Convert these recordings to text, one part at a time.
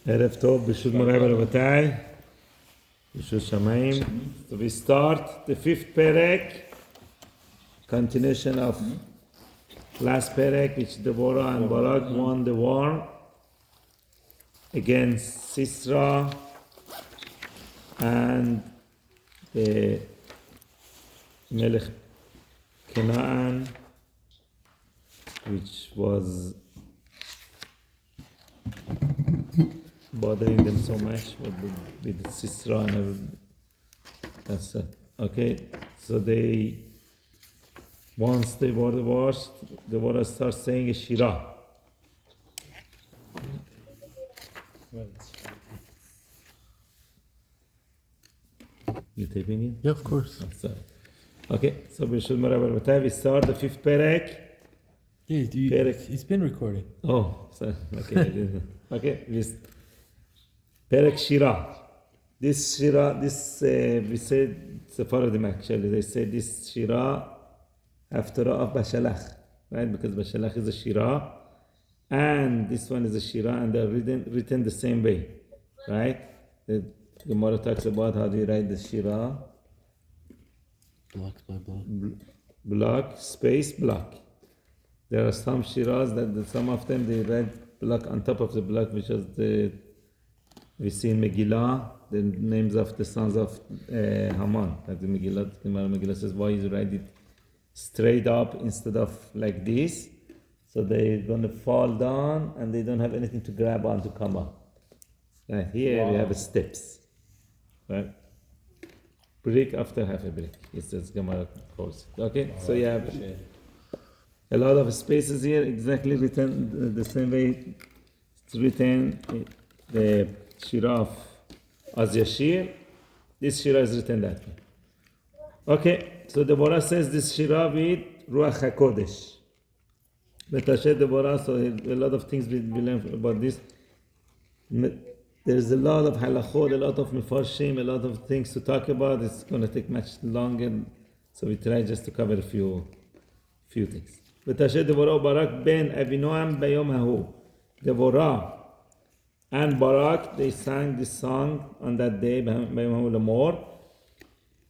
ערב טוב, ברשות מוריי ורבותיי, ברשות שמיים. So we start the fifth perek, continuation of last perek, which Deborah and Barak won the war against Sisra and the Melech Canaan, which was bothering them so much with Sisra and everything. That's it. Okay, so once they were divorced, the water starts saying a Shirah. You taping it? Yeah, of course. Okay, so we start the fifth perek. Yeah, it's been recording. Oh, sorry. Okay. Okay, Perek Shira. This Shira, we said Sephardim actually. They say this Shira after of Bashalach, right? Because Bashalach is a Shira, and this one is a Shira, and they're written the same way, right? The Gemara talks about how do you write the Shira? Block by block. Block, space, block. There are some Shiras that some of them they write block on top of the block, which is we see in Megillah, the names of the sons of Haman. Like the Megillah says, why you write it straight up instead of like this? So they're going to fall down and they don't have anything to grab on to come up. Right here we have steps. Right? Brick after half a brick. It says Gemara calls. Okay, so you have a lot of spaces here, exactly written the same way it's written the Shira of Az Yashir. This Shira is written that way. Okay, so the Deborah says this Shira with Ruach HaKodesh. Betashet Deborah, so a lot of things we learn about this. There's a lot of halachot, a lot of mefarshim, a lot of things to talk about. It's going to take much longer, so we try just to cover a few things. Betashet Deborah Barak ben Avinoam bayom hahu. Deborah and Barak, they sang this song on that day, bayom hahu lamor.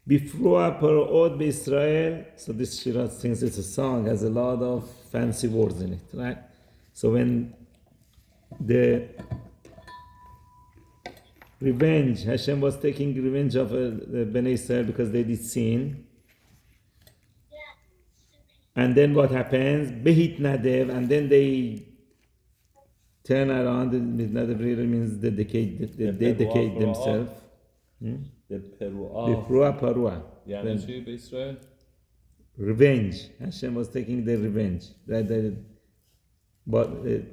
Bifrua parod beIsrael. So this Shira sings, it's a song, has a lot of fancy words in it, right? So when the revenge, Hashem was taking revenge of the Bnei Israel because they did sin. And then what happens? Behit Nadev, and then they turn around. Nadev really means they dedicate themselves. Bifrua Parua. Revenge. Hashem was taking their revenge. But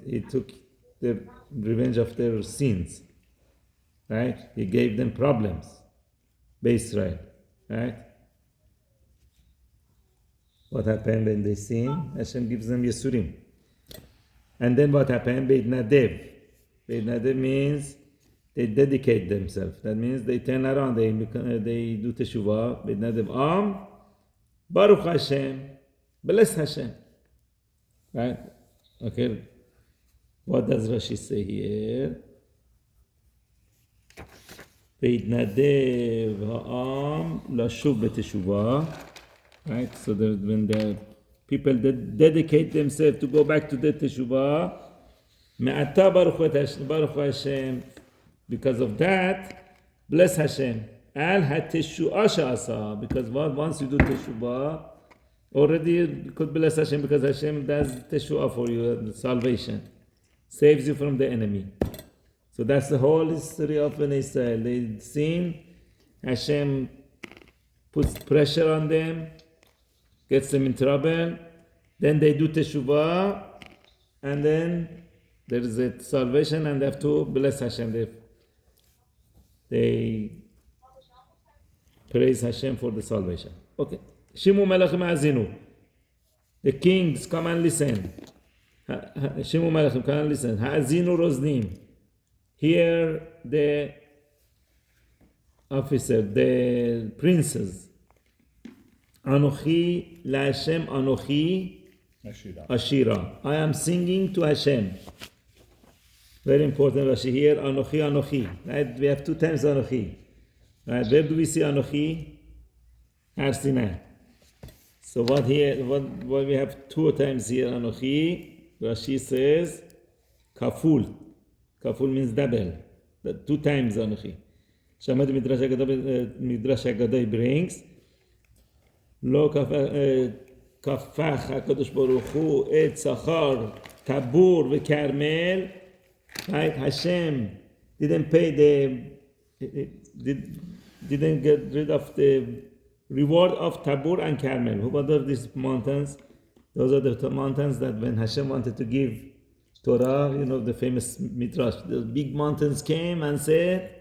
he took the revenge of their sins. Right? He gave them problems. Israel. Right? What happened when they sin? Hashem gives them Yisurim. And then what happened? Beit Nadev. Beit Nadev means they dedicate themselves. That means they turn around. They do teshuvah. Beit Nadev Baruch Hashem. Bless Hashem. Right? Okay. What does Rashi say here? Beit Nadev ha'am lashuv beteshuvah. Right, so when the people dedicate themselves to go back to the teshuvah, me'ata baruch Hashem, because of that, bless Hashem. Al ha-teshuah she'asa, because once you do teshuvah, already you could bless Hashem because Hashem does teshuvah for you, the salvation, saves you from the enemy. So that's the whole history of Bnei Israel. They sin, Hashem puts pressure on them, gets them in trouble, then they do teshuvah, and then there is a salvation, and they have to bless Hashem. They praise Hashem for the salvation. Okay. Shimu melachim ha'azinu. The kings, come and listen. Shimu melachim, come and listen. Ha'azinu roznim. Here the officer, the princes. Anochi LaHashem Anochi Ashira. I am singing to Hashem. Very important Rashi here. Anochi, Anochi. Right? We have 2 times Anochi. Right? Where do we see Anochi? Har Sinai. So what we have 2 times here Anochi. Rashi says Kaful. Kaful means double. 2 times Anochi. Shamad Midrash Haggadah brings. Lo kafach HaKadosh Baruch Hu et Sachar Tabur v'Karmel. Right? Hashem didn't get rid of the reward of Tabur and Carmel. What are these mountains? Those are the mountains that when Hashem wanted to give Torah, the famous Midrash, the big mountains came and said,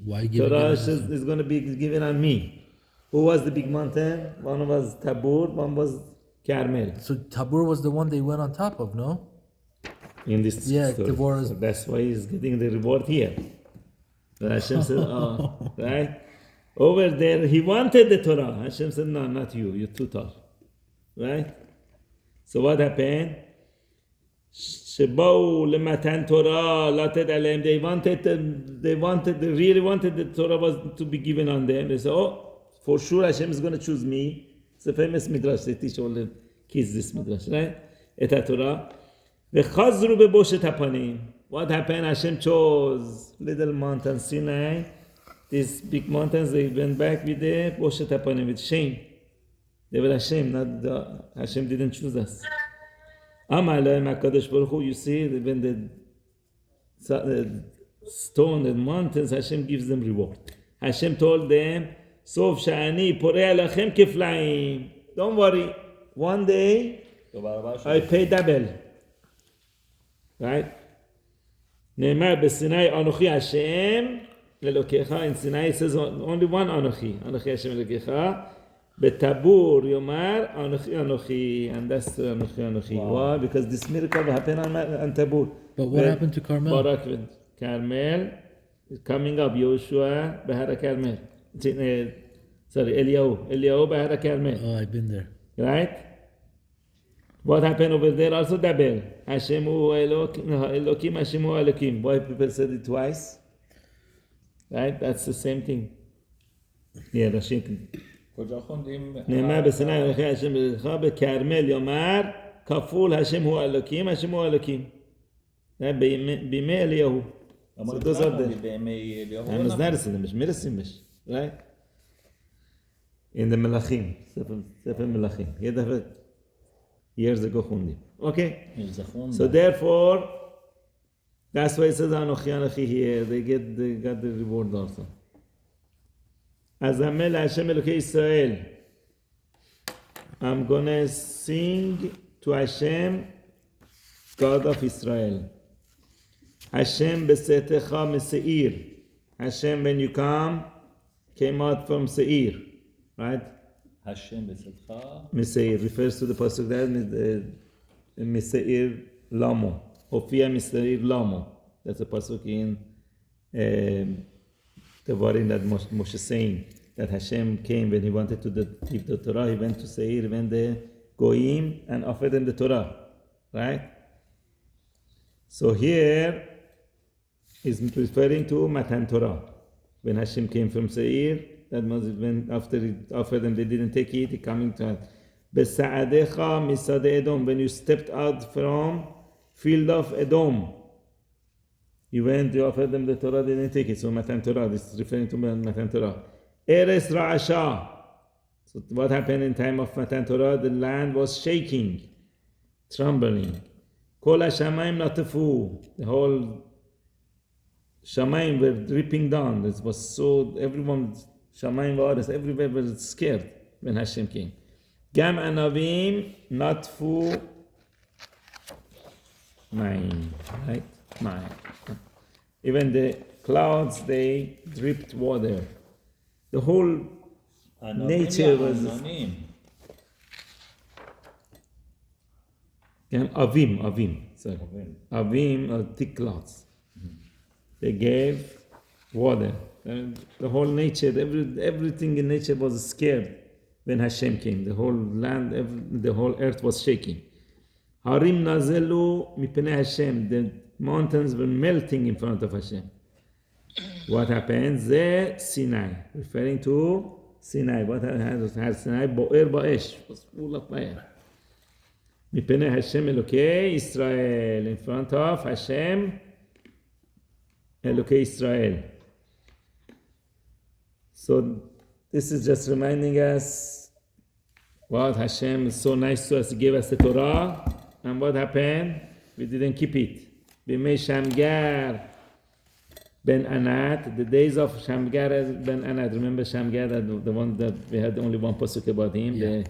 Why give Torah is going to be given on me. Who was the big mountain? One was Tabur, one was Carmel. So Tabor was the one they went on top of, no? In this story. Tabor is... So that's why he's getting the reward here. But Hashem said, right? Over there, he wanted the Torah. Hashem said, no, not you. You're too tall. Right? So what happened? Shebau lematan Torah lated alayim. They really wanted the Torah was to be given on them. They said, for sure Hashem is going to choose me. It's a famous midrash. They teach all the kids this midrash, right? Et Torah. V'chazru beboshet hapanim. What happened? Hashem chose little mountain Sinai. These big mountains, they went back with the boshet hapanim, with shame. They were ashamed. Hashem didn't choose us. Amalei HaKadosh Baruch Hu. You see, when the stone and mountains, Hashem gives them reward. Hashem told them, Sof sha'ani porei alachem kiflaim. Don't worry. One day, I pay double. Right? Ne'emar b'Sinai Anochi Hashem Elokecha. In Sinai it says only one Anochi. Anochi Hashem Elokecha. Betabur Yomar Anochi Anochi. And that's Anochi Anochi. Why? Because this miracle happened on Tabur. But what happened to Carmel? Barak Carmel is coming up. Yoshua Behara Carmel. Eliyahu Behara Carmel. Oh, I've been there. Right? What happened over there also double. Hashem hu Elokim, Hashem hu Elokim. Why people said it twice? Right? That's the same thing. Yeah, Rashi. נאמר בסיני אלוקי השם בלך בכרמל יאמר כפול השם הוא אלוקים, השם הוא אלוקים. בימי אליהו. So those are the... I'm not medicine, right? In the Melachim. Sefer Melachim. Years ago, okay? So therefore, that's why it says Anochi Anochi here. They got the reward also. Azamel Hashem Elokei Israel. I'm gonna sing to Hashem, God of Israel. Hashem besetecha meseir. Hashem, when you came out from Seir, right? Hashem besetecha. Meseir refers to the pasuk that Meseir Lamo. Hofia Meseir Lamo. That's a pasuk in the Varim that Moshe is saying that Hashem came when he wanted to give the Torah. He went to Seir, when the Goyim, and offered them the Torah, right? So here is referring to Matan Torah. When Hashem came from Seir, that was when after he offered them, they didn't take it. He coming to Besa'adecha misade Edom. When you stepped out from field of Edom, you went, you offered them the Torah, they didn't take it. So Matan Torah, this is referring to Matan Torah. Eres Ra'asha. So what happened in time of Matan Torah? The land was shaking, trembling. Kol HaShamayim Natafu. The whole Shamayim were dripping down. It was so, everyone, Shamayim V'aretz, everywhere was scared when Hashem came. Gam Anavim Natfu Mine. Right? Mine. Even the clouds, they dripped water. The whole nature was... Avim. Sorry. Avim are thick clouds. They gave water. And the whole nature, everything in nature was scared when Hashem came. The whole land, the whole earth was shaking. Harim nazelu mipnei Hashem. The mountains were melting in front of Hashem. What happened? The Sinai, referring to Sinai. What had Sinai? Bo'er ba'esh, was full of fire. Mipnei Hashem Elokei Israel, in front of Hashem Elokei Israel. So this is just reminding us what Hashem is so nice to us. He gave us the Torah, and what happened? We didn't keep it. Bimei Shamgar Ben Anat, the days of Shamgar Ben Anat. Remember Shamgar, the one that we had only one pasuk about him. Yeah.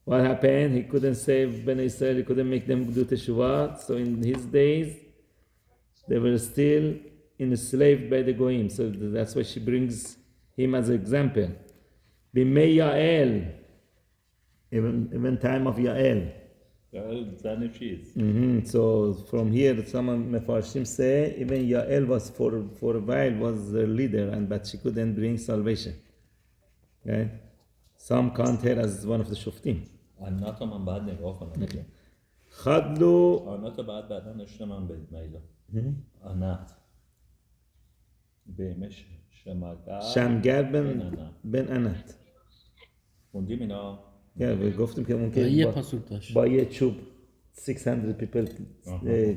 What happened? He couldn't save Ben Israel. He couldn't make them do teshuvah. So in his days, they were still enslaved by the goyim. So that's why she brings him as an example. Bimei Yael, even time of Yael. So from here, some Mefarshim say even Yael was for a while was the leader, but she couldn't bring salvation. Okay? Some count her as one of the Shoftim. ענת من بعد نگاه کنم. خدلو عנת بعد بعدا نشته من به میلا. عנת. بیمش شمگر بن انت. خوندیم اینا. گفتیم که ممکن یه پاسوک داشت. با یه چوب 600 people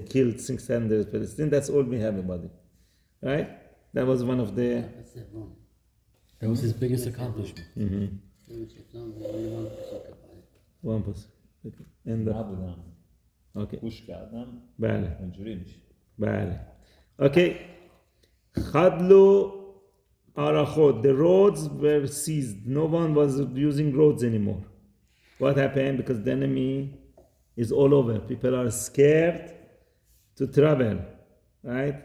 killed 600 Palestinians. That's all we have about it. Right? That was one of the... That was his biggest accomplishment. One person. Okay. And نبودم. okay. گوش کردم. بله. اینجوری میشه. بله. Okay. خدلو Arachot, the roads were seized. No one was using roads anymore. What happened? Because the enemy is all over. People are scared to travel, right?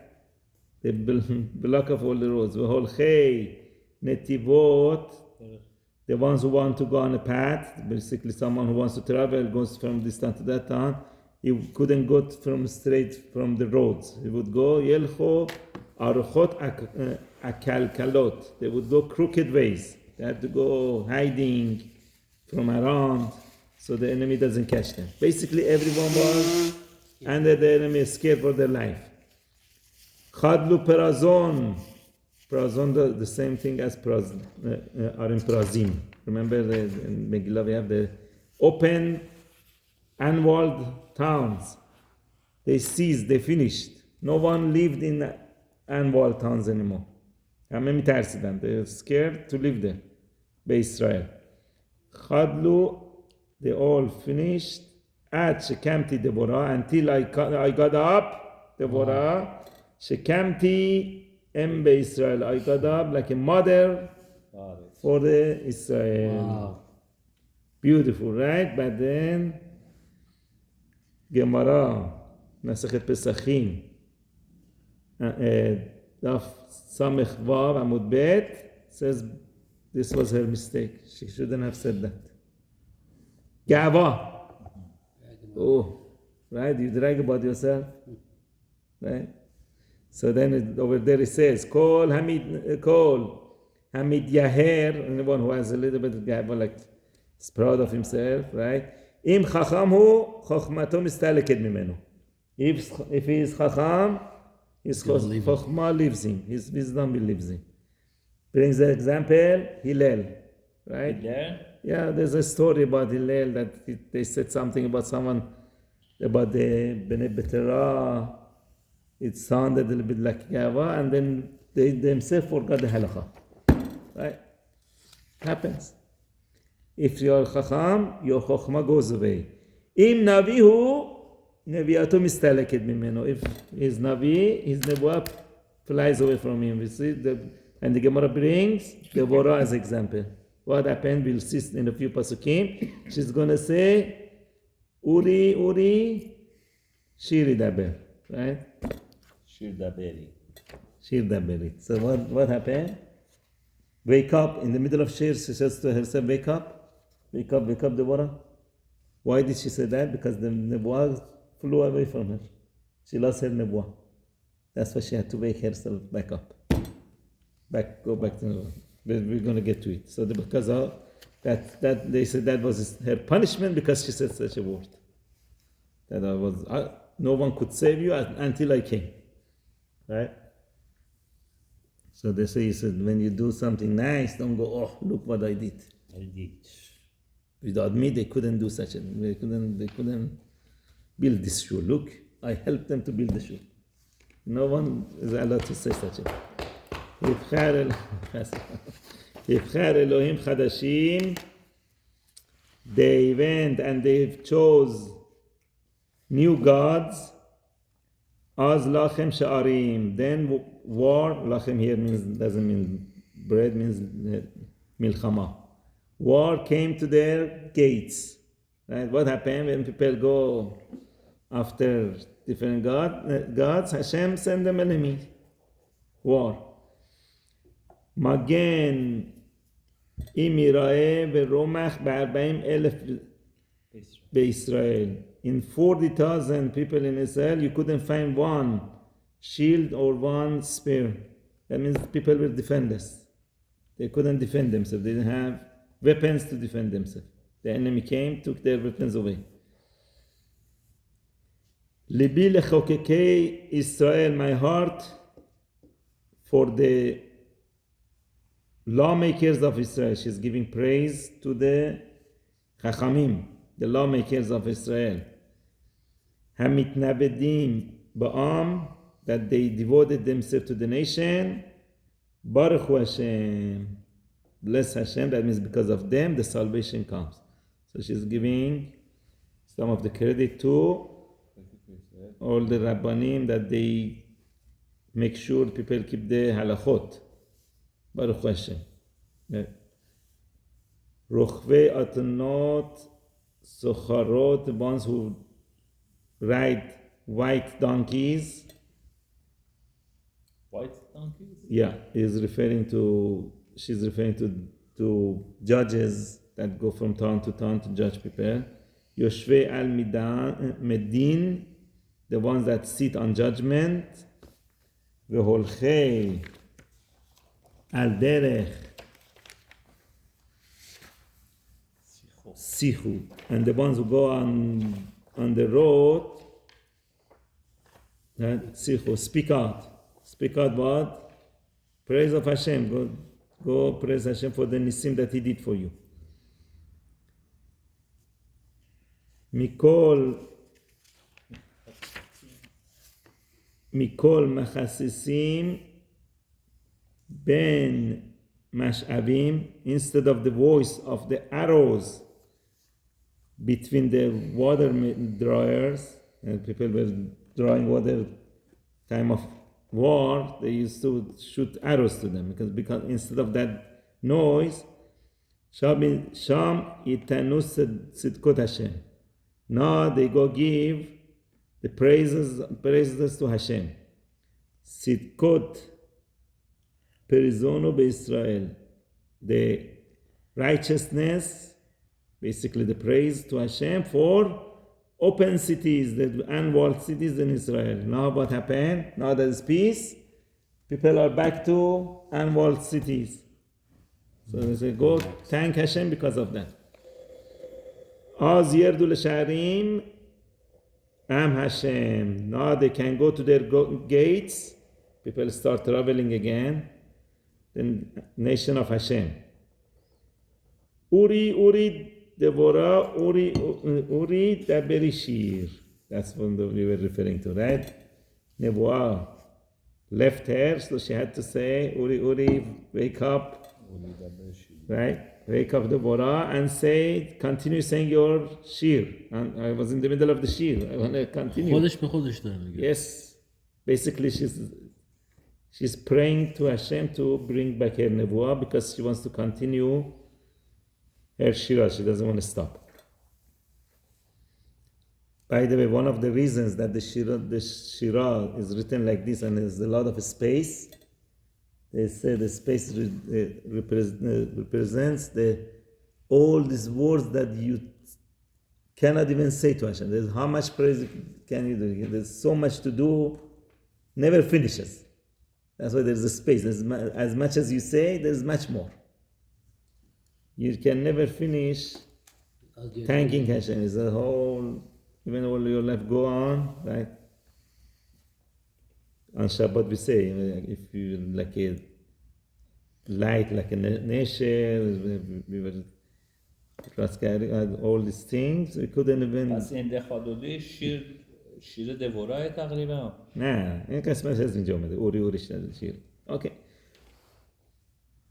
They block off all the roads. V'holchei netivot, the ones who want to go on a path, basically someone who wants to travel, goes from this town to that town, he couldn't go straight from the roads. He would go, Yelcho Arachot Akalkalot. They would go crooked ways. They had to go hiding from around so the enemy doesn't catch them. Basically, everyone was under the enemy, scared for their life. Chadlu Perazon. Perazon, the same thing as are in Perazim. Remember, in Megillah we have the open, unwalled towns. They ceased, they finished. No one lived in unwalled towns anymore. همه میترسیدن. They were scared to live there. به Israel. خادلو, they all finished. عد شکمتی Deborah, until I got up, Deborah, شکمتی ام به Israel. I got up like a mother for the Israel. Wow. Beautiful, right? But then, Gemara, Masechet Pesachim, Daf Samech Vav Amud Bet, says this was her mistake. She shouldn't have said that. Gava. Oh, right? You drag about yourself, right? So then over there it says, Kol Hamid Yaher, anyone who has a little bit of gava, like is proud of himself, right? Im Chacham hu, Chochmato mistaleket mimenu. If he is Chacham, his Chochmah lives him, his wisdom lives him. Brings the example, Hillel, right? Hillel? Yeah, there's a story about Hillel that they said something about someone, about the Bnei Betera. It sounded a little bit like Gava, and then they themselves forgot the halakha. Right? Happens. If you are Chacham, your Chochmah goes away. Im Navihu, Neviyato mistaleket mimeno. If he's Navi, his Nebuah flies away from him. We see and the Gemara brings Deborah as example. What happened? We'll see in a few pasukim. She's going to say, Uri, Uri, Shiri Daber. Right? Shir Daberi. Shir Daberi. So what happened? Wake up. In the middle of Shir, she says to herself, wake up, Deborah. Why did she say that? Because the Nebuah flew away from her. She lost her Nebuah. That's why she had to wake herself back up. Go back to Nebuah. We're going to get to it. So because of that they said that was her punishment because she said such a word. That was no one could save you until I came. Right? So they say, he said, when you do something nice, don't go, oh, look what I did. Without me, they couldn't do such a thing. They couldn't build this shul. Look, I helped them to build the shul. No one is allowed to say such a thing. יבחר אלוהים חדשים, they went and they chose new gods, אז לכם שערים, then war, לכם here means, doesn't mean bread, means מלחמה. War came to their gates. Right? What happened when people go after different gods? Hashem send them enemy. War. מגן אם יראה ורומח ב-40,000 בישראל. In 40,000 people in Israel, you couldn't find one shield or one spear. That means people were defenseless. They couldn't defend themselves. They didn't have weapons to defend themselves. The enemy came, took their weapons away. ליבי לחוקקי ישראל, my heart for the lawmakers of Israel. She's giving praise to the Chachamim, the lawmakers of Israel. Hamitnabedim ba'am, that they devoted themselves to the nation. Baruch Hu Hashem, bless Hashem. That means because of them the salvation comes. So she's giving some of the credit to all the Rabbanim that they make sure people keep the halachot. Baruch Hashem. Rochvei atanot socharot, the ones who ride white donkeys. White donkeys? Yeah, she's referring to judges that go from town to town to judge people. Yoshvei al medin, the ones that sit on judgment. Veholchei al derech sichu, and the ones who go on the road, sichu, speak out what? Praise of Hashem. Go praise Hashem for the nisim that He did for you. Mikol machasisim ben mash'avim, instead of the voice of the arrows between the water drawers, and people were drawing water time of war, they used to shoot arrows to them because instead of that noise, Sham itanus sidkot Hashem. Now they go give the praises to Hashem. Sidkot perizono beIsrael, the righteousness, basically the praise to Hashem for open cities, the unwalled cities in Israel. Now what happened? Now there's peace. People are back to unwalled cities. So they say, go thank Hashem because of that. Az yerdu l'sharim am Hashem. Now they can go to their gates. People start traveling again. The nation of Hashem. Uri Devorah, Uri Daberishir. That's what we were referring to, right? Nebuah left her, so she had to say, Uri, wake up. Right? Wake up Deborah and continue saying your shir. And I was in the middle of the shir. I want to continue. Yes. Basically, she's praying to Hashem to bring back her nebuah because she wants to continue her shira. She doesn't want to stop. By the way, one of the reasons that the shira is written like this and there's a lot of space, they say the space represents all these words that you cannot even say to Hashem. There's how much praise can you do? There's so much to do, never finishes. That's why there's a space. As much as you say, there's much more. You can never finish thanking Hashem. It's a whole even all your life go on, right? On Shabbat we say, if you like a light, like a nation, we were all these things, we couldn't even... پس این دخادولی شیر دوراه تقریبا. نه این قسمت از اینجا اومده، اوریش نداره شیر. اوکی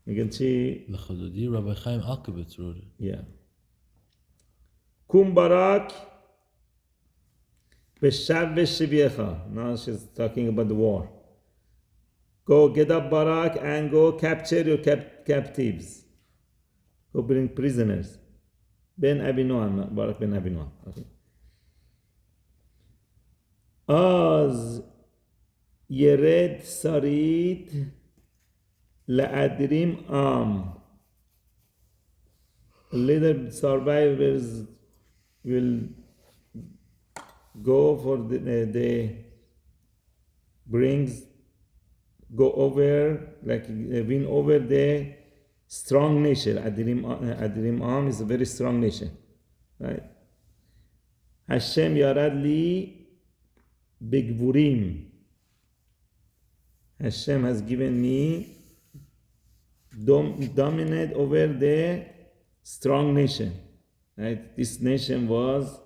میگن چی؟ لخدودی ربی خایم عاقبت روره. Yeah. کون باراک به شب شبیخا. Now she's talking about the war. Go get up Barak and go capture your captives. Go bring prisoners. Ben Abi Noam, Barak ben Abi Noam. Okay. Az Yered Sarid La'adrim Am. Later survivors will go for the go over, like win over the strong nation. Adrim Am is a very strong nation, right? Hashem yarad li bigvurim. Hashem has given me dominate over the strong nation, right? This nation was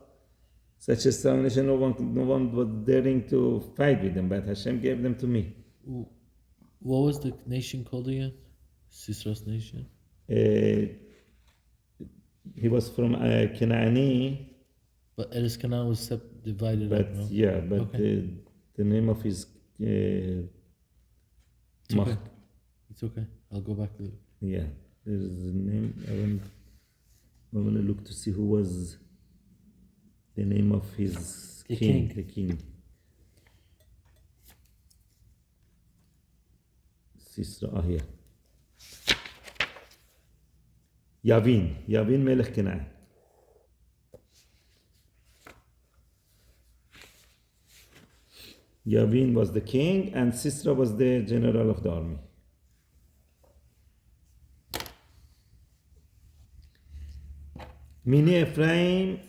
such a strong nation, no one was daring to fight with them, but Hashem gave them to me. What was the nation called again? Sisra's nation? He was from Canaani. But Eretz Canaan was divided But up, no? yeah, but Okay. the name of his It's okay. It's okay. I'll go back to it. yeah, there's a name. I want to look to see who was the name of his The king. king. The king. Sisra here. Yavin Melech Canaan. Yavin was the king and Sisra was the general of the army. Mini Ephraim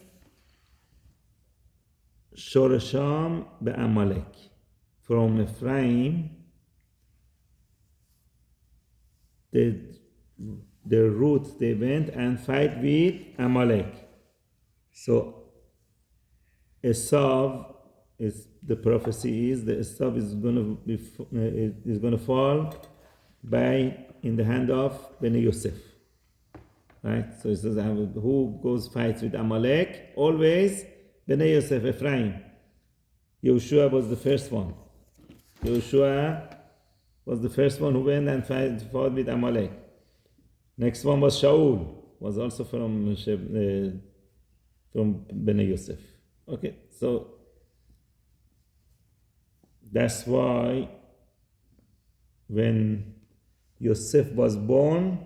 Shorasham be'Amalek. From Ephraim, the root they went and fight with Amalek. So Esav is the prophecy is the Esav is going to fall in the hand of Bnei Yosef. Right? So it says who goes fights with Amalek? Always Bnei Yosef, Ephraim. Yehoshua was the first one. Yehoshua was the first one who went and fought with Amalek. Next one was Shaul, was also from Bnei Yosef. Okay, so that's why when Yosef was born,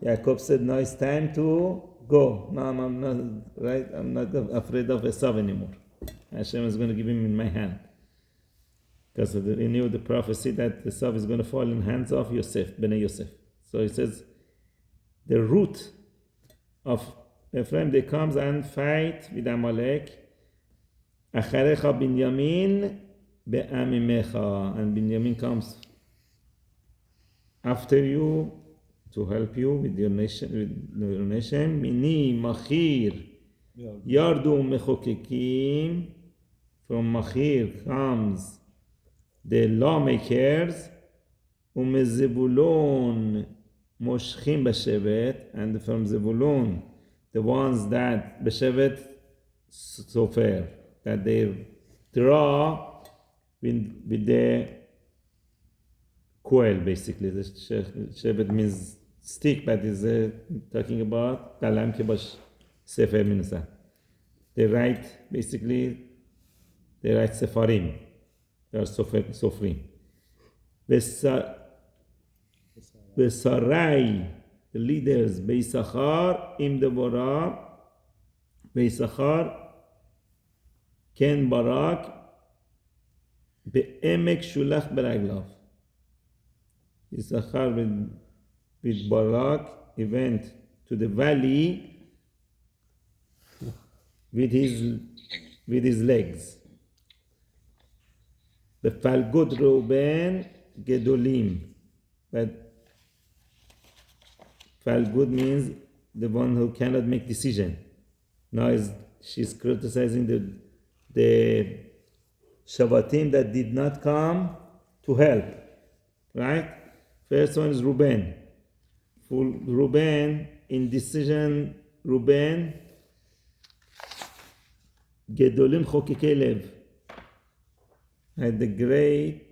Jacob said, "No, it's time to go. No, I'm not right. I'm not afraid of Esav anymore. Hashem is going to give him in my hand." Because he knew the prophecy that Esav is going to fall in the hands of Yosef, Bnei Yosef. So he says, the root of Ephraim, they comes and fight with Amalek. Acharecha Binyamin be'amimecha. And Binyamin comes after you to help you with your nation. Mini Machir Yardu Mechokekim. From Machir comes the lawmakers. Umezebulon Moshchim Beshevet. And from Zebulun, the ones that Beshevet Sofer, that they draw with the quail, basically. The Shevet means stick, but is talking about Kalam Kebash Sefer Minasa. They write, basically, they write Sefarim. They are Sofrim. Besarai, the leaders, Beisachar, Im Deborah, Beisachar, Ken Barak, Be'emek Shulach Beraglav. Issachar with Barak, he went to the valley with his with his legs. Befalgud Reuben Gedolim. But Falgud means the one who cannot make decision. Now she's criticizing the Shoftim that did not come to help. Right? First one is Reuben. Full Reuben, indecision Reuben, Gedolim Chokikei Lev. And the great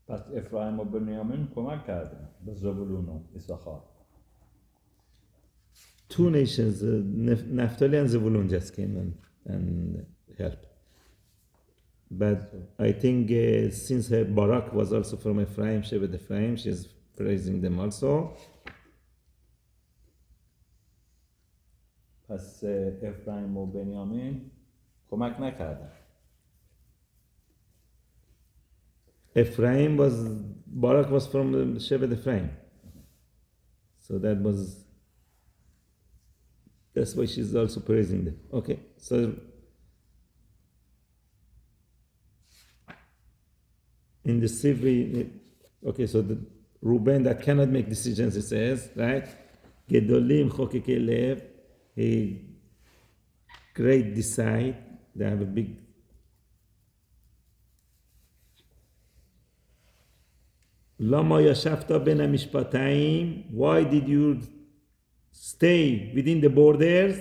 پس افرایم و بنیامین کمک کردن به زبولون و یساخار. two nations, Naphtali and Zebulun just came and helped. But I think since her Barak was also from Ephraim, Shevet Ephraim, she's praising them also. پس افرایم و بنیامین کمک نکردن. Ephraim was, Barak was from the Shevet Ephraim. So that's why she's also praising them. Okay, so in the Sivri, okay, so the Reuben that cannot make decisions, it says, right? Gedolim Chokikei Lev, a great decide, they have a big Lama yashafta ben hamishpataim. Why did you stay within the borders?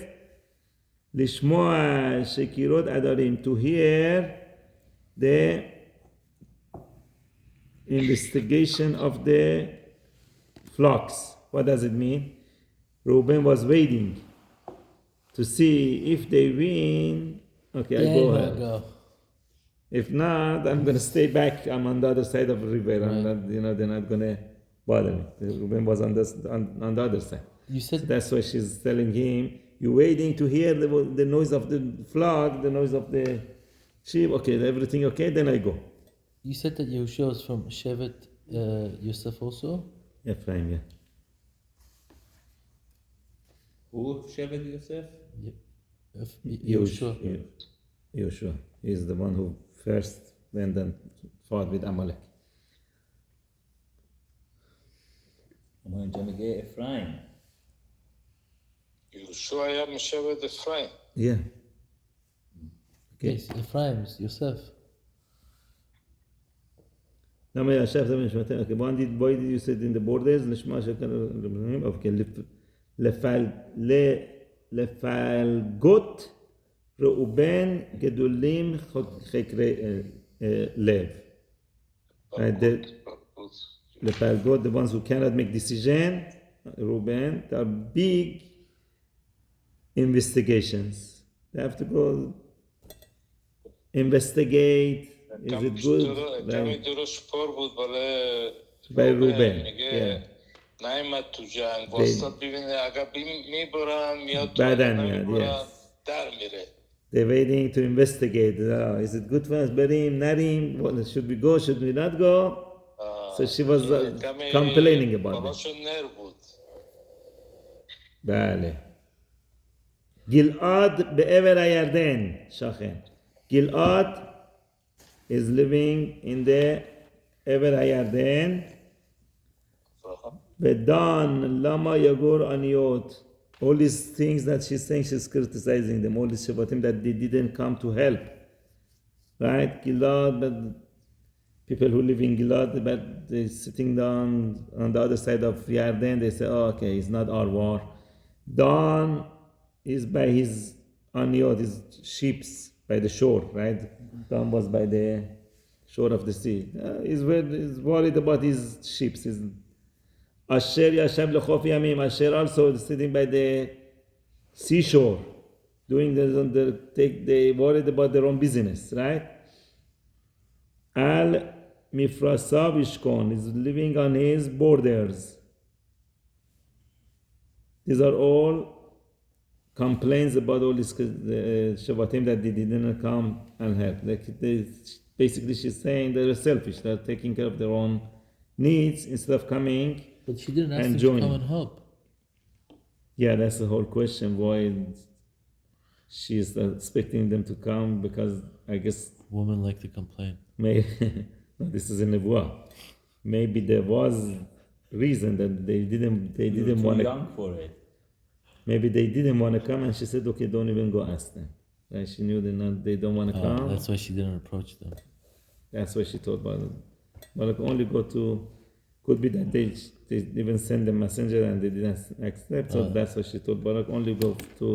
Lishmoa shekirot adarim, to hear the investigation of the flocks. What does it mean? Reuben was waiting to see if they win. Okay, I go ahead. If not, I'm going to stay back. I'm on the other side of the river. I'm not, they're not going to bother me. Reuben was on the other side. You said so that's why she's telling him, you're waiting to hear the noise of the flock, the noise of the sheep. Okay, everything okay? Then I go. You said that Yehoshua was from Shevet Yosef also? Ephraim, yeah. Who? Shevet Yosef? Yehoshua. Yehoshua. He's the one who first went and fought with Amalek. اما اینجا میگه افرایم. יהושע היה משבט אפרים. Yeah. Okay. Yes, Ephraim is Yosef. למה ישבת במשמעתם? Okay, why did you sit in the borders? לשמה שכאן, okay, לפלגות ראובן גדולים חקרי לב. לפלגות, the ones who cannot make decision, Reuben, there are big investigations. They have to go investigate. Is it good? תמיד דרוש פור بود by Reuben. میگه نایمد تو جنگ واسط ببینه اگر میبرن میاد تو بعدن نمیبرن yes. در میره. They're waiting to investigate. Is it good for us? Berim, Narim? What, should we go? Should we not go? So she was complaining about it. بالاشون نر بود. بله. Gilad be'ever hayarden, Shachem. Gilad is living in the Ever Hayarden. Vedan lama yagur aniyot. All these things that she's saying, she's criticizing them. All these Shoftim that they didn't come to help. Right? Gilad, but people who live in Gilad, but they're sitting down on the other side of Yarden, they say, oh, okay, it's not our war. Dan is by his aniyot, his ships, by the shore, right? Dan was by the shore of the sea. He's worried about his ships. Asher Yashem Lechof Yamim. Asher also sitting by the seashore, doing they worried about their own business, right? Al Mifrasav Ishkon is living on his borders. These are all complaints about all these Shoftim that they didn't come and help. Basically, she's saying they're selfish. They're taking care of their own needs instead of coming. But she didn't ask and them join. to come and help. Yeah, that's the whole question. Why? she's expecting them to come because I guess Women like to complain. no, this is in Nebuah. Maybe there was reason that they didn't You're too want to. young for it. Maybe they didn't want to come, and she said, "Okay, don't even go ask them." Right? She knew they don't want to come. That's why she didn't approach them. That's why she told Balak. Balak only go to. Could be that they even send a messenger and they didn't accept. So that's why she told Balak only go to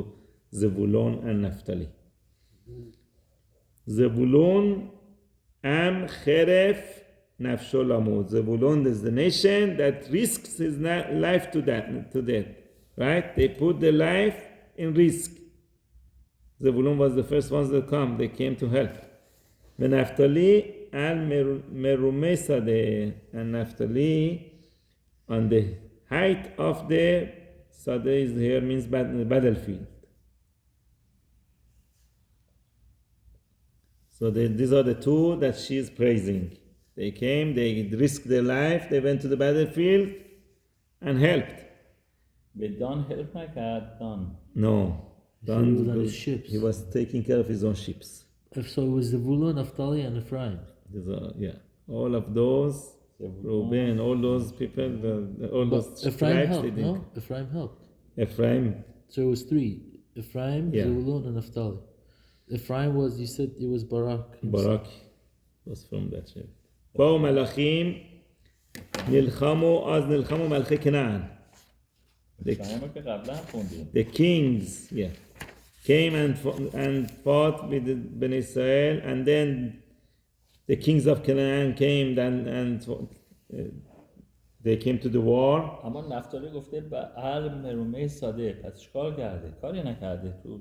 Zebulon and Naphtali. Zebulon am cheref nafsho lamut. Zebulon is the nation that risks his life to death. Right? They put their life in risk. Zebulun was the first ones that come. They came to help. And Naphtali and Merumei Sadeh. And Naphtali on the height of the Sadeh is here means battlefield. So these are the two that she is praising. They came, they risked their life, they went to the battlefield and helped. به دان help نکرد دان. No. He was on his ships. He was taking care of his own ships. So it was Zebulun, Naphtali, and Ephraim. All of those, Reuben, all those people, all those Ephraim tribes, helped, no? Ephraim helped. Ephraim, So it was three. Ephraim, Yeah. Zebulun, and Naphtali. Ephraim was, you said it was Barak. Barak was from that tribe. באו מלאכים, נלחמו, אז נלחמו מלכי כנען. شما که قبلا خوندیم. The kings, came and fought with the Ben Israel, and then the kings of Canaan came and they came to the war. اما نفتالی گفته به هر مرومه ساده پس چیکار کرده؟ کاری نکرده تو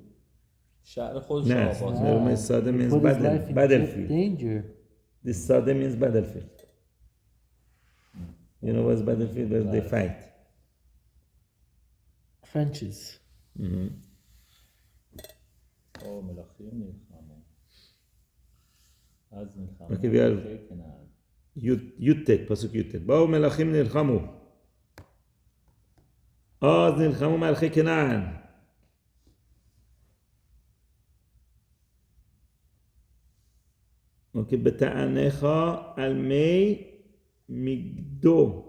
شهر خودش No, آباد. Merumei Sadeh means Put his life in battlefield. danger. This Sadeh means battlefield. You know what's battlefield? Where they fight. Trenches. او ملاخیم نلخمو از نلخمو Okay, we are Yuttet, pasuk Yuttet. באו מלאכים נלחמו. אז נלחמו מלכי כנען. Okay, בתעניך על מי מגדו.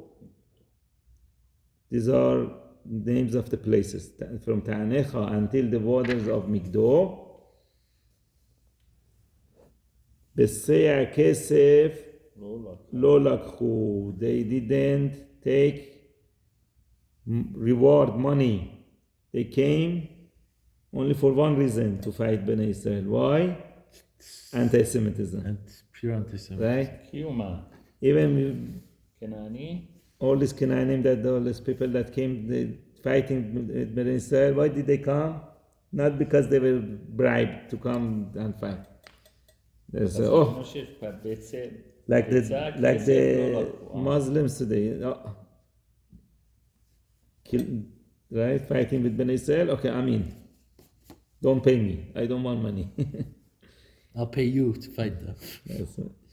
These are names of the places. From Ta'anecha until the waters of Migdo. בסייע כסף לא לקחו. They didn't take reward money. They came only for one reason, to fight Bnei Israel. Why? Anti-Semitism. And pure anti-Semitism. Right? کی اومد؟ Even کنانی؟ all these Canaanim, all these people that came fighting with Bnei Israel, why did they come? Not because they were bribed to come and fight. There's like the Muslims today, right? Fighting with Bnei Israel. Okay, I'm in. Don't pay me. I don't want money. I'll pay you to fight them.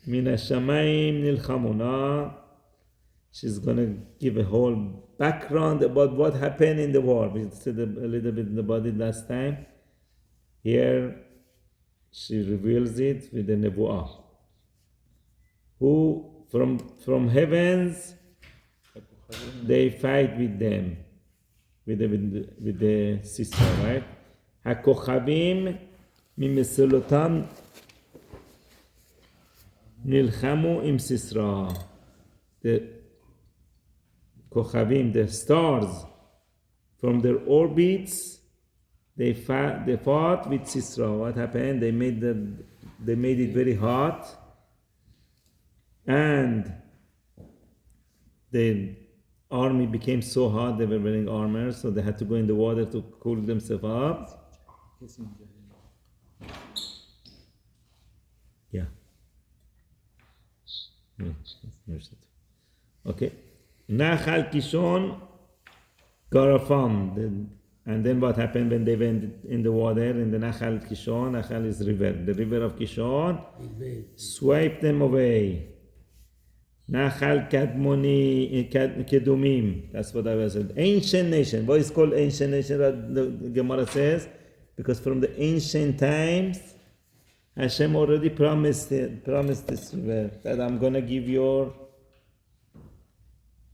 מן השמיים נלחמונה. She's going to give a whole background about what happened in the war. We said a little bit about it last time. Here, she reveals it with the Nebuah. Who, from heavens, they fight with them, with the sister, right? הכוכבים ממסלותם נלחמו עם סיסרא. The Kochavim, the stars, from their orbits, they fought with Sisra. What happened? They made it very hot, and the army became so hot they were wearing armor, so they had to go in the water to cool themselves up. Yeah. Okay. Nachal Kishon Garafam. And then what happened when they went in the water in the Nachal Kishon? Nachal is river. The river of Kishon swept them away. Nachal Kadmoni Kedumim. That's what I was saying. Ancient nation. What is called ancient nation? The Gemara says Because from the ancient times, Hashem already promised this river that I'm gonna give your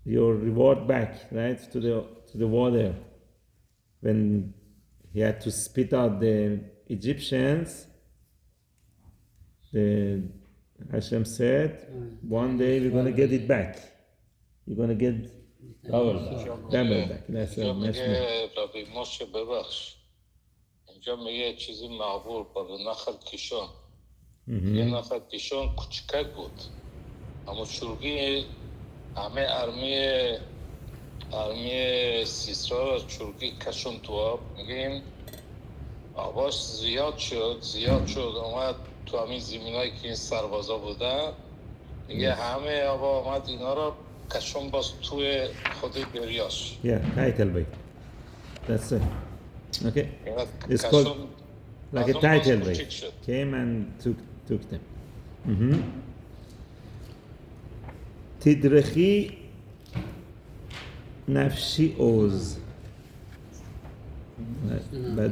reward back, right, to the water. When he had to spit out the Egyptians, Hashem said, one day we're gonna get it back. You're gonna get double back. That's a میگه ربی موشه ببخش اینجا میگه چیزی معبور با نخل کشان یه نخل کشان کوچکک بود اما چرگی همه ارمی سیسرا چرگی کشون تو آب میگیم آباش زیاد شد اومد تو همین زمینایی که این سربازا بودن میگه همه آبا اومد اینا رو کشون باز توی خود دریاش title bay. That's it. Okay. It's called like a title bay. Came and took them. تدرخی نفشی اوز. But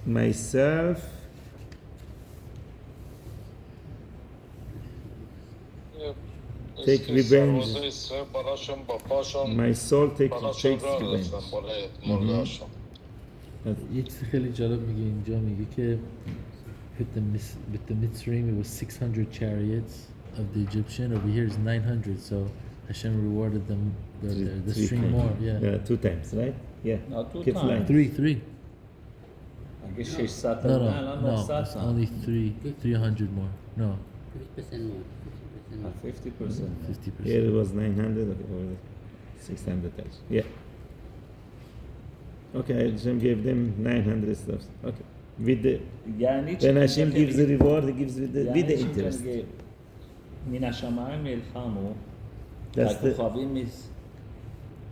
myself take revenge. My soul takes revenge. یه چیز خیلی جالب میگه اینجا میگه که with the Mitzrayim it was 600 chariots of the Egyptian, over here is 900, so Hashem rewarded them the stream more. Yeah, 2 times, right? Yeah. No, 2 Keep times. flying. 3 اگه 600 no الان 900 it's only 300 more. No, 50% more. 50%. 50%. Here it was 900, okay, or 600 times. Yeah. Okay, Hashem gave them 900 stuff. Okay. With the یعنی when Hashem gives the reward, he gives with the interest. من الشماعی ملخمو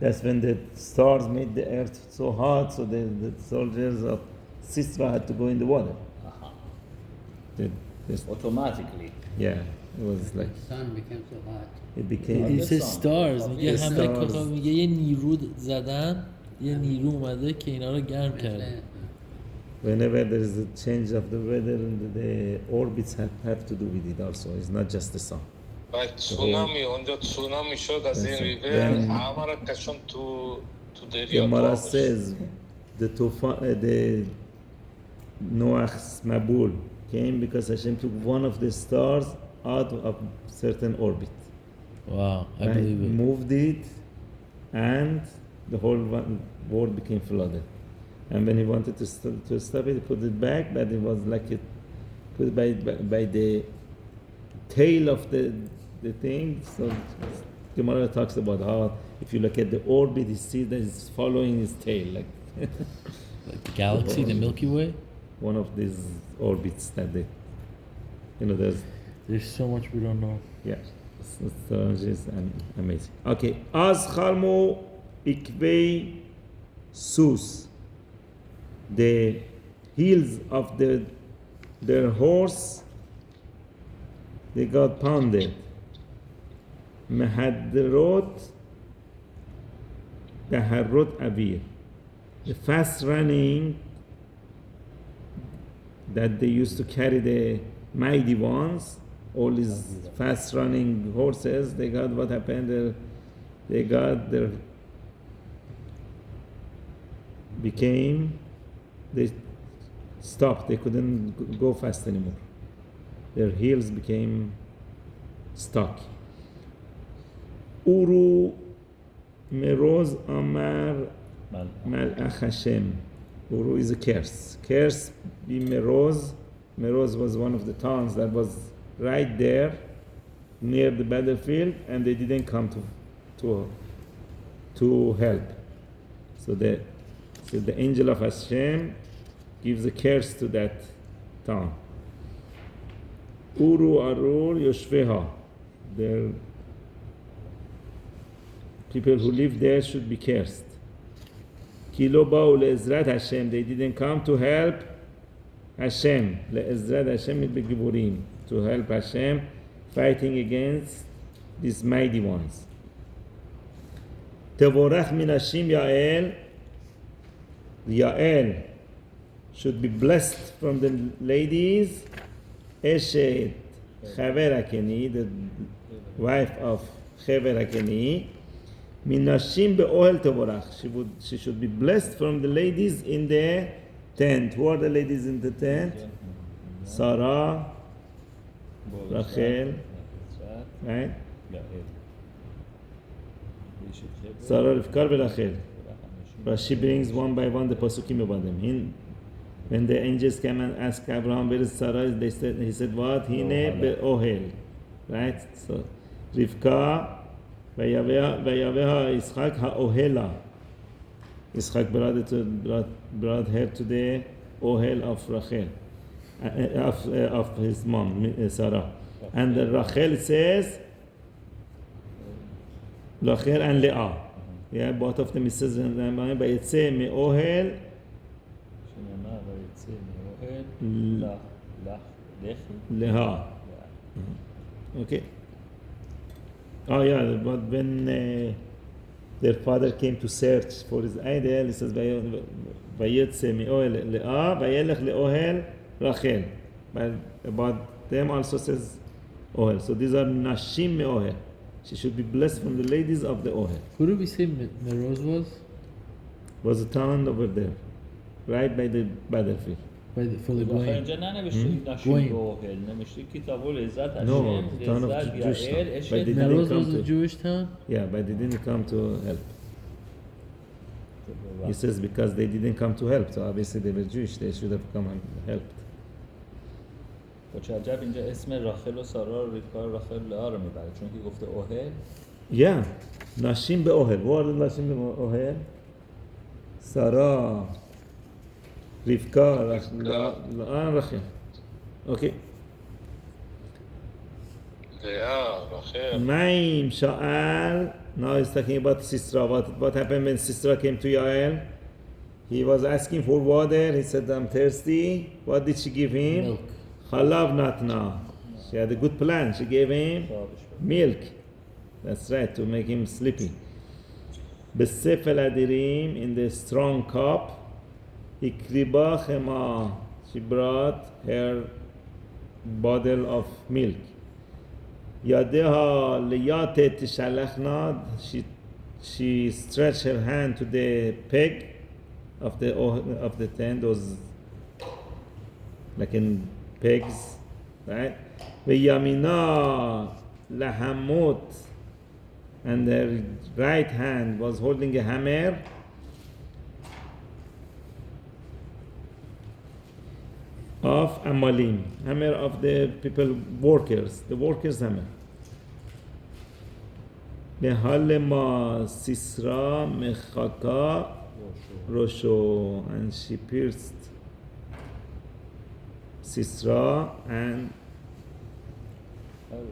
That's when the stars made the earth so hot, so the soldiers of Sisra had to go in the water. automatically. Yeah, it was like The sun became so hot. it became. It says stars. میگه همه stars. کتاب میگه یه نیرو زدن، یه نیرو اومده که اینا رو گرم کرده. Whenever there is a change of the weather, the orbits have to do with it also. It's not just the sun. و تسونامی اونجا تسونامی شد از این ریور همه را کشون تو دریا. Gemara says the Noach's Mabul came because Hashem took one of the stars out of certain orbit. Wow, I Right? believe it. Moved it, and the whole world became flooded. And when he wanted to stop it, he put it back, but it was like it put it by the tail of the thing. So Gemara talks about how if you look at the orbit, you see that it's following his tail, like Like the galaxy, the Milky Way. one of these orbits that they, There's so much we don't know. yeah, it's just amazing. Okay, Az Khalmo Ikvei Sus, the heels of their horse, they got pounded. Mehadrot Taharrot Avir, the fast running that they used to carry the mighty ones, all these fast running horses, they got what happened, they stopped, they couldn't go fast anymore. Their heels became stuck. Uru Meroz Amar Malach Hashem. Uru is a curse. Curse be Meroz. Meroz was one of the towns that was right there near the battlefield, and they didn't come to help. So the angel of Hashem gives a curse to that town. Uru Arur Yoshveha. Their people who live there should be cursed. Kilo Ba'u le'ezrat Hashem. They didn't come to help Hashem. Le'ezrat Hashem begiburim. To help Hashem fighting against these mighty ones. Tevorach min Hashem Yael. Yael should be blessed from the ladies. Eshet Chaver Hakeni, the wife of Chaver Hakeni. Minashim be'ohel tevorach. She should be blessed from the ladies in the tent. Who are the ladies in the tent? Sarah, Rachel, right? Sarah, Rivka, and Rachel. Rashi brings one by one the pasukim about them. When the angels came and asked Abraham where is Sarah, he said what? Hine be'ohel, right? So Rivka. Vayaveha Yitzchak ha'ohela. Yitzchak brought her to the ohel of Rachel, of his mom Sarah. And Rachel says Rachel and Leah. Yeah, both of them says Vayetze me'ohel Leah. Okay. Oh yeah, but when their father came to search for his idol, he says, "Vayetze me'ohel Leah, vayelech le'ohel Rachel." But about them also says ohel. So these are nashim me'ohel. She should be blessed from the ladies of the ohel. Who did we say Meroz was? Was a town over there, right by the battlefield. For the Goyim. اینجا ننوشته نشیم روحل نوشته کتاب العزت No, هشم town of لذت Jewish یعل town. اشت But they Meroz didn't was come a to. Jewish town? Yeah, but they didn't come to help. He says because they didn't come to help, so obviously they were Jewish. They should have come and helped. با چه عجب اینجا اسم راخل و سارا و ریبکا راخل لئا رو میبره چون که گفته اوهل Yeah, Nashim be'ohel. Who are the Nashim be'ohel? Sarah, Rivka, Leah, Rachel. Okay. Leah, Rachel. Naim Sha'al. Now he's talking about Sisra. What happened when Sisra came to Yael? He was asking for water. He said, I'm thirsty. What did she give him? Milk. Chalav natna. She had a good plan. She gave him milk. That's right, to make him sleepy. Besefel adirim, in the strong cup. Ikriba chema. She brought her bottle of milk. Yadeha liyatet tishalachna. She stretched her hand to the peg of the tent, those like in pegs, right? V'yamina lahamut, and her right hand was holding a hammer. Of Amalim, hammer of the people, workers, the workers' hammer. Behalema Sisra Mechaka Rosho, and she pierced Sisra and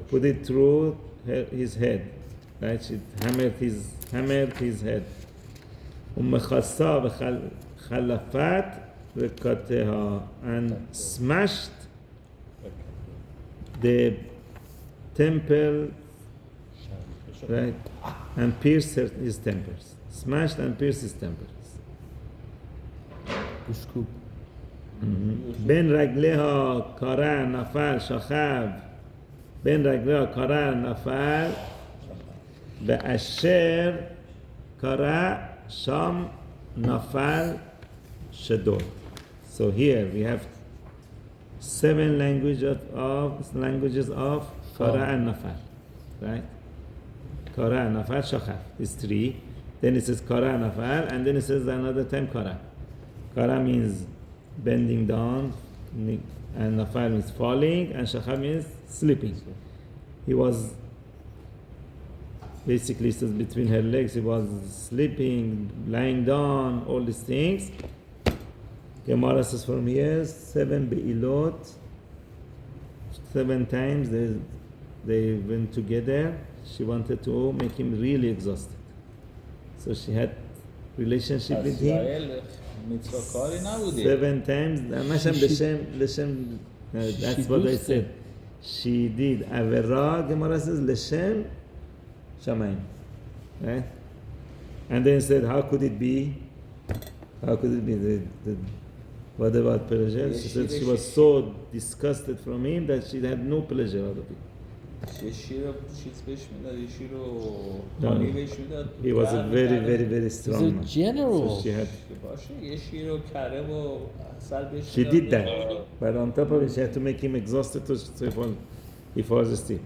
put it through his head. Right? She hammered his head. Umechasa v'chalafat v'kateha, and smashed the temple, right? And pierced his temples. Smashed and pierced his temples. The scoop. Ben ragleha kara nafal shachav. Ben ragleha kara nafal ve'asher kara sham nafal shadot. So here we have 7 languages of kara and nafal, right? Kara, nafal, shachav. These 3. Then it says kara, nafal, and then it says another time kara. Kara means bending down, and nafal means falling, and shachav means sleeping. He was basically, it says between her legs, he was sleeping, lying down, all these things. Gemara says from here, 7 be'ilot, 7 times they went together. She wanted to make him really exhausted. So she had relationship with him. میترا کاری نبوده 7 times. Leshem, that's what I said. She did Avera, Gemara says, Leshem Shamayim. Right? And then said, how could it be? How could it be? What about pleasure? She said she was so disgusted from him that she had no pleasure out of it. یه شیر رو چیز بهش میداد، یه شیر رو هانی بهش میداد. He was a very He's strong a man. general. So she had. باشه یه شیر رو کره و اصل بهش She did میداد. that, but on top of it, she had to make him exhausted so he falls asleep.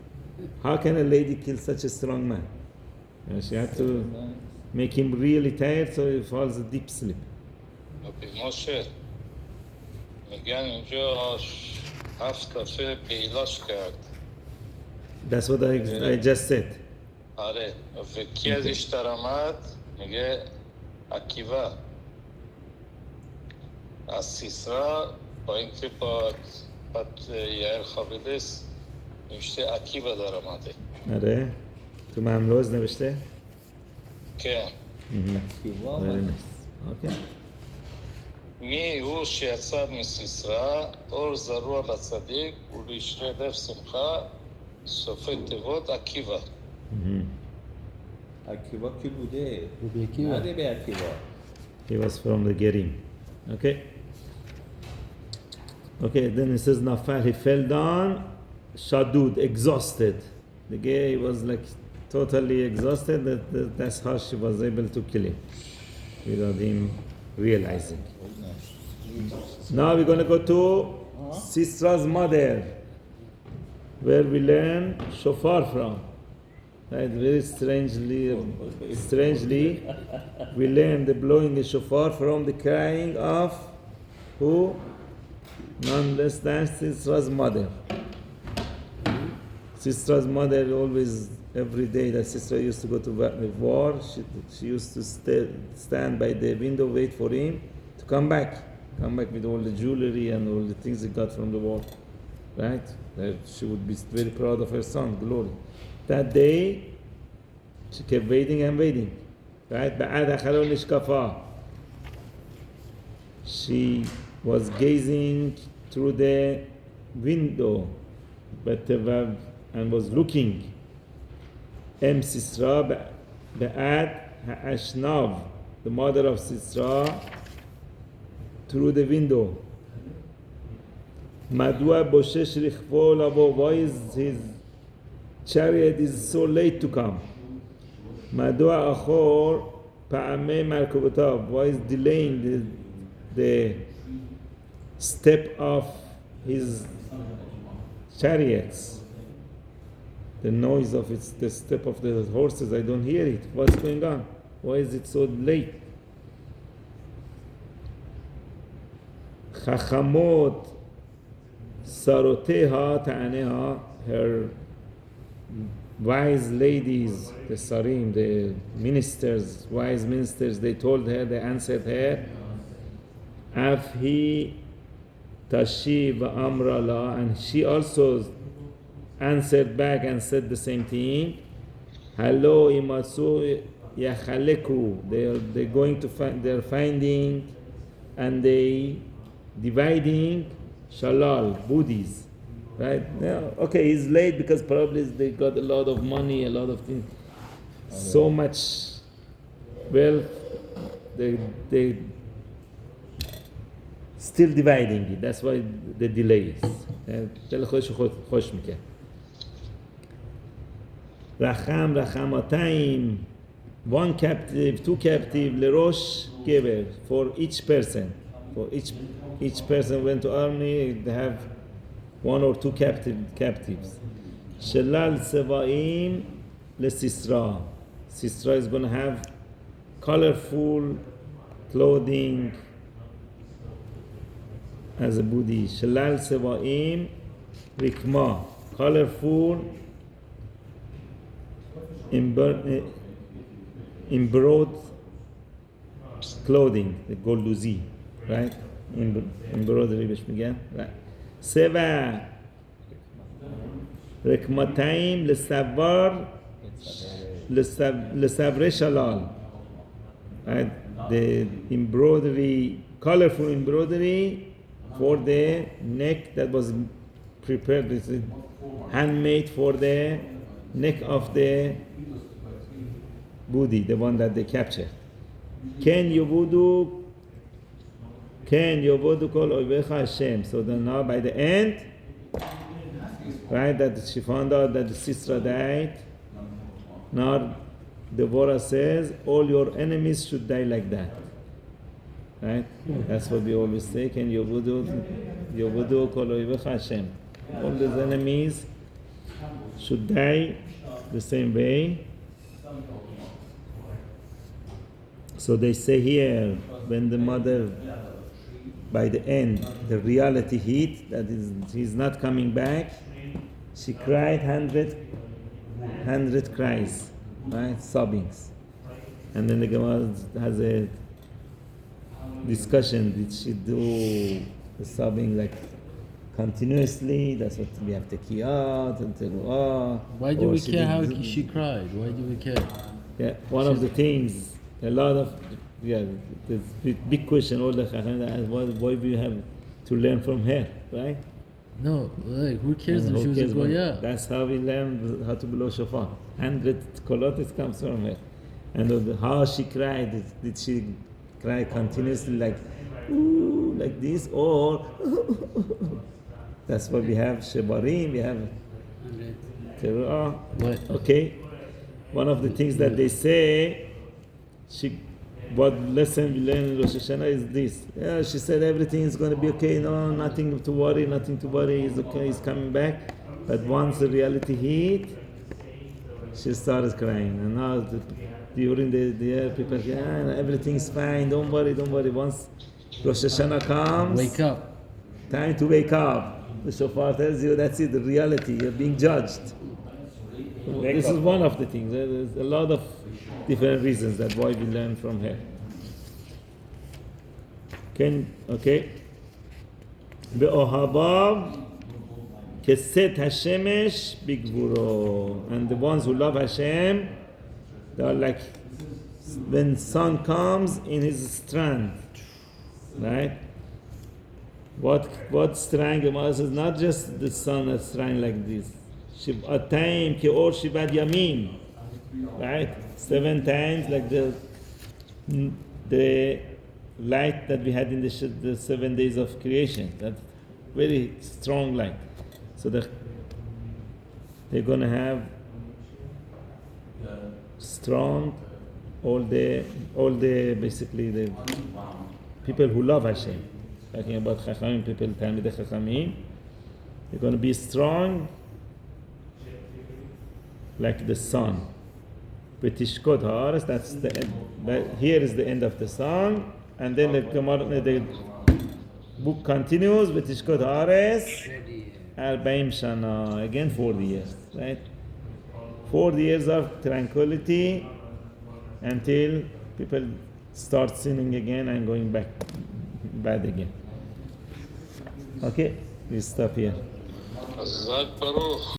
How can a lady kill such a strong man? She had to make him really tired so he falls a deep sleep. ربی موشه میگن اینجا 7 دفعه پیلاش کرد. That's what I just said. آره و کی ازش در آمد میگه عکیوه از سیسرا با اینکه با یعر خابیدس نوشته عکیوه در آمده آره تو مملوز نوشته؟ که Very nice. Okay. מי הוא שיצא מסיסרא, אור זרוע לצדיק ולישרי לב שמחה, סופי תיבות עקיבא. عکیوا کی بوده؟ Rabbi Akiva. نده به عکیوا. He was from the Gerim. Okay. Okay, then it says Nafal, he fell down, Shadud, exhausted. The guy was like totally exhausted, that's how she was able to kill him, without him realizing. Now we're going to go to Sisra's mother, where we learn shofar from. Right? Very strangely, we learn the blowing the shofar from the crying of who? None less than Sisra's mother. Sisra's mother always, every day that Sisra used to go to war, she used to stand by the window, wait for him to come back with all the jewelry and all the things he got from the war. Right? That she would be very proud of her son, glory. That day, she kept waiting and waiting. Right? She was gazing through the window and was looking. Sisra Ba'ad Ha'ashnav, the mother of Sisra, through the window. Madua Boshesh Rikhvo Labo, why is his chariot is so late to come? Madua Achor Pa'ame Markobotav, why is delaying the step of his chariots? The noise of the step of the horses, I don't hear it. What's going on? Why is it so late? Chachamot Saroteha Ta'aneha, her wise ladies, the Sarim, the ministers, wise ministers, they told her, they answered her, Afhi Tashiv Amrala, and she also answered back and said the same thing. Hello, Imatsu Yachaleku. They're going to find, they're finding and they dividing Shalal, Buddhis. Right? Now, okay, he's late because probably they got a lot of money, a lot of things, so much wealth, they still dividing it. That's why the delay is. Racham, Rachamataim, one captive, two captive, Lerosh Geber, for each person. For each person went to army, they have one or two captives. Shelal Sevaim Le Sisra. Sisra is going to have colorful clothing as a booty. Shelal Sevaim Rikma. Colorful embroidered clothing, the golduzi, right? Embroidery, which began, right? Seva Rekmataim Lesavar Lesavre Shalal, right? The embroidery, colorful embroidery for the neck that was prepared, this is handmade for the neck of the booty, the one that they captured. Ken Yuvudu Ken yovodu kol oivecha Hashem. So then now by the end, right, that she found out that the sister died. Now Deborah says, all your enemies should die like that. Right? That's what we always say. Ken yovodu kol oivecha Hashem. All these enemies should die the same way. So they say here, when the mother, by the end, the reality hit, that is, he's not coming back, she cried 100 cries, right, sobbings. And then the Gemara has a discussion, did she do the sobbing like continuously? That's what we have tekiyat and teruah. Why do we care how did- she cried? Why do we care? Yeah, one of the things, a lot of, there's big question, all the Chachamim ask, why we have to learn from her, right? No, like who cares And if she who was a cares when- goya? That's how we learn how to blow shofar. 100 kolotis comes from her. And how she cried, did she cry continuously like, ooh, like this, or that's why we have shebarim, we have 100. teruah. What? Okay, one of the things that they say, what lesson we learn in Rosh Hashanah is this. Yeah, she said everything is going to be okay. No, nothing to worry. He's okay. He's coming back. But once the reality hit, she started crying. And now during the year, people say, everything is fine. Don't worry. Once Rosh Hashanah comes, Wake up. time to wake up. The shofar tells you that's it. The reality. You're being judged. This is one of the things. There's a lot of different reasons that why we learn from her. Okay. Be'ohabav keset hashemesh bigvuro. And the ones who love Hashem, they are like when sun comes in his strength, right? What strength? The Mother says not just the sun that's strength like this. Shiv'atayim ke'or shivat yamin, right? 7 times like the light that we had in the 7 days of creation. That's very strong light. So they're going to have strong all the basically the people who love Hashem. Talking about Chachamim, people Talmidei Chachamim, they're going to be strong like the sun. Betishkot haaretz, that's the end. But here is the end of the song, and then the book continues. Betishkot haaretz, 40 shana, again 40 years, right? 40 years of tranquility until people start sinning again and going back bad again. Okay, we stop here. Hazak Baruch.